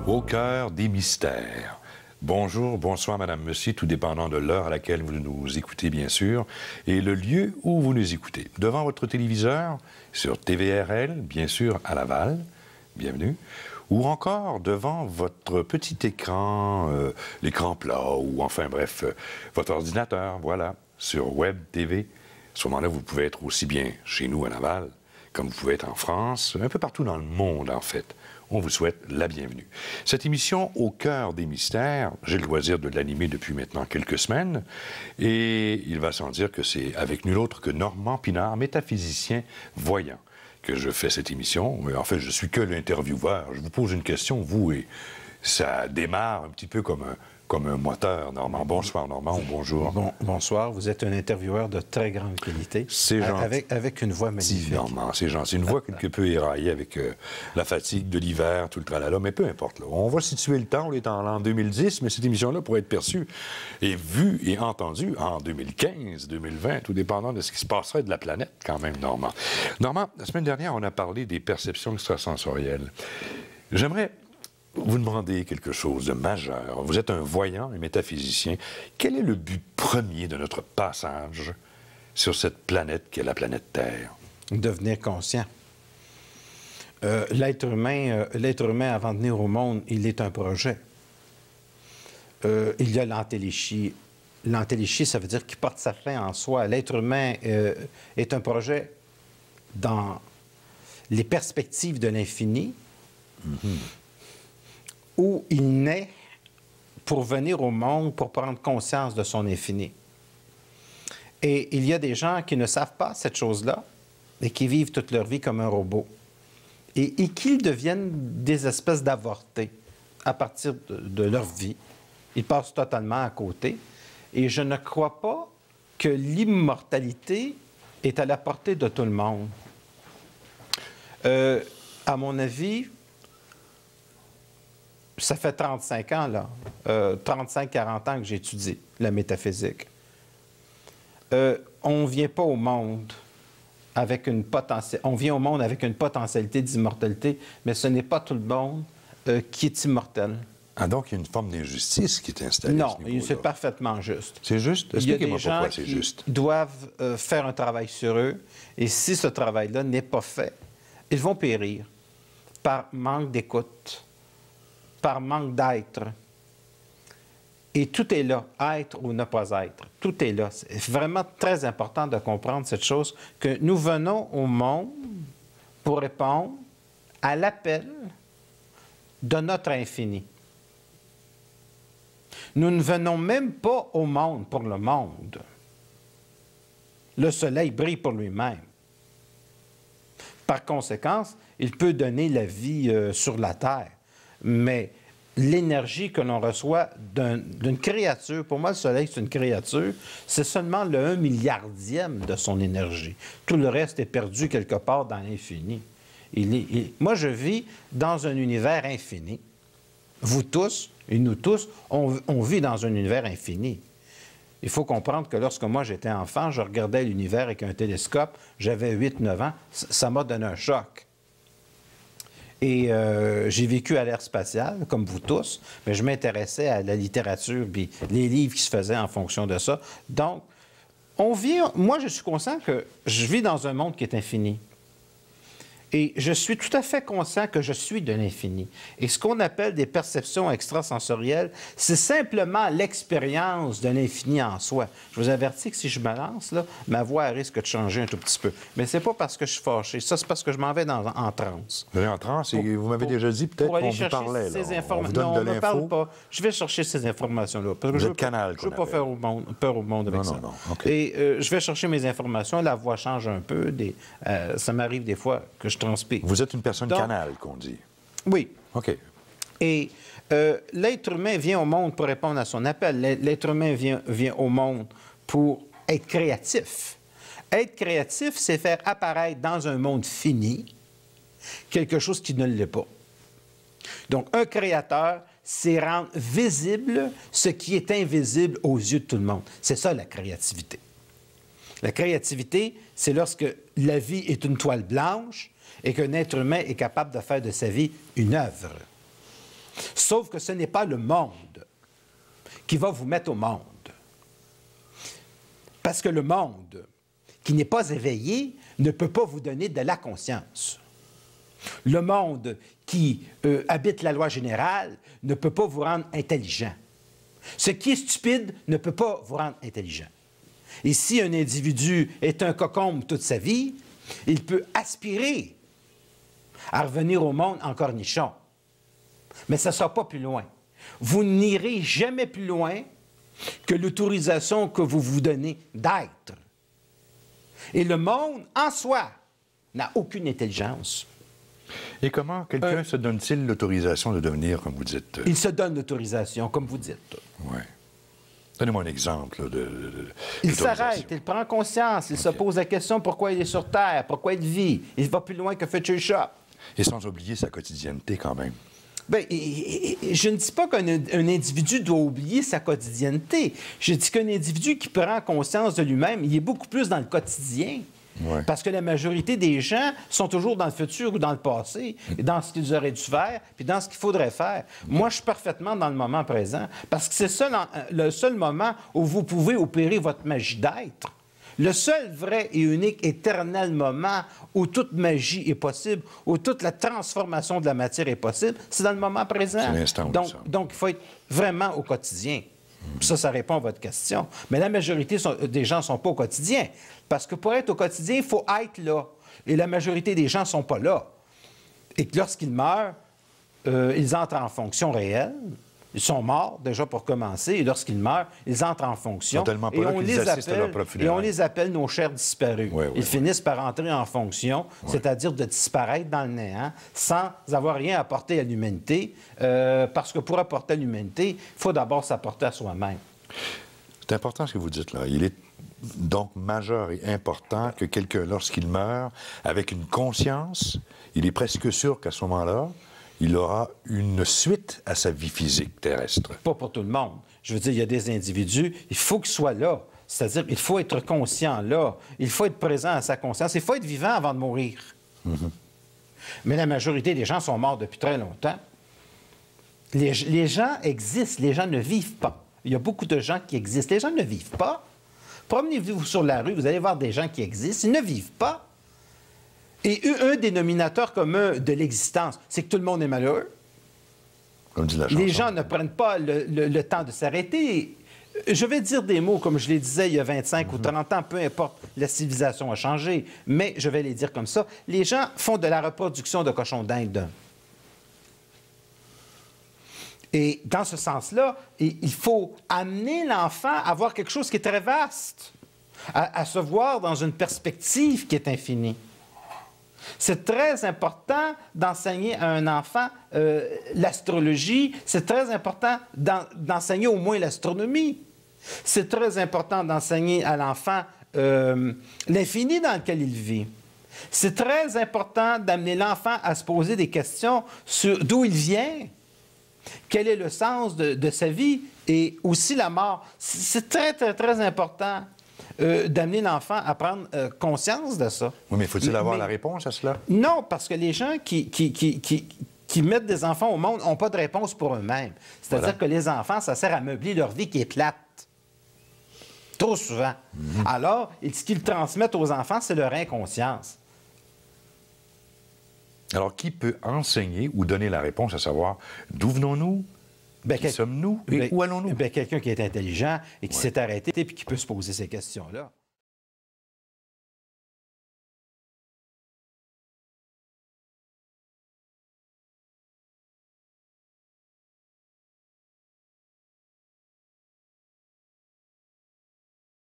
Au cœur des mystères. Bonjour, bonsoir, madame, monsieur, tout dépendant de l'heure à laquelle vous nous écoutez, bien sûr, et le lieu où vous nous écoutez. Devant votre téléviseur, sur TVRL, bien sûr, à Laval, bienvenue, ou encore devant votre petit écran, l'écran plat, ou enfin, bref, votre ordinateur, voilà, sur Web TV. À ce moment-là, vous pouvez être aussi bien chez nous à Laval, comme vous pouvez être en France, un peu partout dans le monde, en fait. On vous souhaite la bienvenue. Cette émission, Au cœur des mystères, j'ai le loisir de l'animer depuis maintenant quelques semaines, et il va sans dire que c'est avec nul autre que Normand Pinard, métaphysicien voyant, que je fais cette émission. Mais en fait, je suis que l'intervieweur. Je vous pose une question, vous, et ça démarre un petit peu comme un moteur, Normand. Bonsoir, Normand, ou bonjour. Bonsoir, vous êtes un intervieweur de très grande qualité. C'est gentil. Avec une voix magnifique. Normand, c'est gentil. Une voix quelque peu éraillée avec la fatigue de l'hiver, tout le tralala, mais peu importe. Là. On va situer le temps, on est en l'an 2010, mais cette émission-là pourrait être perçue et vue et entendue en 2015, 2020, tout dépendant de ce qui se passerait de la planète, quand même, Normand. Normand, la semaine dernière, on a parlé des perceptions extrasensorielles. J'aimerais vous demandez quelque chose de majeur. Vous êtes un voyant, un métaphysicien. Quel est le but premier de notre passage sur cette planète qu'est la planète Terre? Devenir conscient. L'être humain, avant de venir au monde, il est un projet. Il y a l'antéléchie. L'antéléchie, ça veut dire qu'il porte sa fin en soi. L'être humain est un projet dans les perspectives de l'infini. Où il naît pour venir au monde, pour prendre conscience de son infini. Et il y a des gens qui ne savent pas cette chose-là et qui vivent toute leur vie comme un robot. Et qu'ils deviennent des espèces d'avortés à partir de leur vie. Ils passent totalement à côté. Et je ne crois pas que l'immortalité est à la portée de tout le monde. À mon avis, ça fait 35 ans, là, 35-40 ans que j'étudie la métaphysique. On ne vient pas au monde avec une potentialité. On vient au monde avec une potentialité d'immortalité, mais ce n'est pas tout le monde qui est immortel. Ah, donc il y a une forme d'injustice qui est installée. Non, c'est parfaitement juste. C'est juste? Expliquez-moi pourquoi c'est juste. Ils doivent faire un travail sur eux, et si ce travail-là n'est pas fait, ils vont périr par manque d'écoute, par manque d'être. Et tout est là, être ou ne pas être. Tout est là. C'est vraiment très important de comprendre cette chose, que nous venons au monde pour répondre à l'appel de notre infini. Nous ne venons même pas au monde pour le monde. Le soleil brille pour lui-même. Par conséquent, il peut donner la vie sur la terre. Mais l'énergie que l'on reçoit d'une créature, pour moi, le Soleil, c'est une créature, c'est seulement le 1 milliardième de son énergie. Tout le reste est perdu quelque part dans l'infini. Moi, je vis dans un univers infini. Vous tous, et nous tous, on vit dans un univers infini. Il faut comprendre que lorsque moi, j'étais enfant, je regardais l'univers avec un télescope, j'avais 8-9 ans, ça m'a donné un choc. Et j'ai vécu à l'ère spatiale, comme vous tous, mais je m'intéressais à la littérature, puis les livres qui se faisaient en fonction de ça. Donc, moi, je suis conscient que je vis dans un monde qui est infini. Et je suis tout à fait conscient que je suis de l'infini. Et ce qu'on appelle des perceptions extrasensorielles, c'est simplement l'expérience de l'infini en soi. Je vous avertis que si je me lance, là, ma voix risque de changer un tout petit peu. Mais c'est pas parce que je suis fâché. Ça, c'est parce que je m'en vais en transe. Vous allez en transe et vous m'avez déjà dit peut-être qu'on vous parlait. Ces non, on ne me parle pas. Je vais chercher ces informations-là. Parce que je ne veux pas faire peur au monde avec ça. Non. Okay. Et je vais chercher mes informations. La voix change un peu. Ça m'arrive des fois que je transpire. Vous êtes une personne canal, qu'on dit. Oui. OK. Et l'être humain vient au monde pour répondre à son appel. L'être humain vient au monde pour être créatif. Être créatif, c'est faire apparaître dans un monde fini quelque chose qui ne l'est pas. Donc, un créateur, c'est rendre visible ce qui est invisible aux yeux de tout le monde. C'est ça, la créativité. La créativité, c'est lorsque la vie est une toile blanche et qu'un être humain est capable de faire de sa vie une œuvre. Sauf que ce n'est pas le monde qui va vous mettre au monde. Parce que le monde qui n'est pas éveillé ne peut pas vous donner de la conscience. Le monde qui habite la loi générale ne peut pas vous rendre intelligent. Ce qui est stupide ne peut pas vous rendre intelligent. Et si un individu est un cocombe toute sa vie, il peut aspirer à revenir au monde en cornichon. Mais ça ne sera pas plus loin. Vous n'irez jamais plus loin que l'autorisation que vous vous donnez d'être. Et le monde, en soi, n'a aucune intelligence. Et comment quelqu'un se donne-t-il l'autorisation de devenir, comme vous dites? Il se donne l'autorisation, comme vous dites. Oui. Donnez-moi un exemple Il s'arrête, il prend conscience, il se pose la question pourquoi il est sur Terre, pourquoi il vit. Il va plus loin que Future Shop. Et sans oublier sa quotidienneté quand même. Bien, je ne dis pas qu'un individu doit oublier sa quotidienneté. Je dis qu'un individu qui prend conscience de lui-même, il est beaucoup plus dans le quotidien. Ouais. Parce que la majorité des gens sont toujours dans le futur ou dans le passé, et dans ce qu'ils auraient dû faire, puis dans ce qu'il faudrait faire. Moi, je suis parfaitement dans le moment présent, parce que c'est le seul moment où vous pouvez opérer votre magie d'être. Le seul vrai et unique éternel moment où toute magie est possible, où toute la transformation de la matière est possible, c'est dans le moment présent. C'est l'instant. Donc, il faut être vraiment au quotidien. Ça répond à votre question. Mais la majorité des gens ne sont pas au quotidien. Parce que pour être au quotidien, il faut être là. Et la majorité des gens ne sont pas là. Et que lorsqu'ils meurent, ils entrent en fonction réelle. Ils sont morts, déjà pour commencer, et lorsqu'ils meurent, ils entrent en fonction. Et on les appelle nos chers disparus. Oui, ils finissent par entrer en fonction, c'est-à-dire de disparaître dans le néant, sans avoir rien apporté à l'humanité, parce que pour apporter à l'humanité, il faut d'abord s'apporter à soi-même. C'est important ce que vous dites là. Il est donc majeur et important que quelqu'un, lorsqu'il meurt, avec une conscience, il est presque sûr qu'à ce moment-là, il aura une suite à sa vie physique terrestre. Pas pour tout le monde. Je veux dire, il y a des individus, il faut qu'ils soient là. C'est-à-dire, il faut être conscient là. Il faut être présent à sa conscience. Il faut être vivant avant de mourir. Mais la majorité des gens sont morts depuis très longtemps. Les gens existent, les gens ne vivent pas. Il y a beaucoup de gens qui existent. Les gens ne vivent pas. Promenez-vous sur la rue, vous allez voir des gens qui existent. Ils ne vivent pas. Et un dénominateur commun de l'existence, c'est que tout le monde est malheureux. Comme dit la chanson. Les gens ne prennent pas le temps de s'arrêter. Je vais dire des mots, comme je les disais il y a 25 ou 30 ans, peu importe, la civilisation a changé, mais je vais les dire comme ça. Les gens font de la reproduction de cochons d'Inde. Et dans ce sens-là, il faut amener l'enfant à voir quelque chose qui est très vaste, à se voir dans une perspective qui est infinie. C'est très important d'enseigner à un enfant l'astrologie. C'est très important d'enseigner au moins l'astronomie. C'est très important d'enseigner à l'enfant l'infini dans lequel il vit. C'est très important d'amener l'enfant à se poser des questions sur d'où il vient, quel est le sens de sa vie et aussi la mort. C'est très, très, très important. D'amener l'enfant à prendre conscience de ça. Oui, mais faut-il avoir la réponse à cela? Non, parce que les gens qui mettent des enfants au monde n'ont pas de réponse pour eux-mêmes. C'est-à-dire que les enfants, ça sert à meubler leur vie qui est plate. Trop souvent. Alors, ce qu'ils transmettent aux enfants, c'est leur inconscience. Alors, qui peut enseigner ou donner la réponse à savoir d'où venons-nous? Qui sommes-nous et où allons-nous? Quelqu'un qui est intelligent et qui s'est arrêté et qui peut se poser ces questions-là.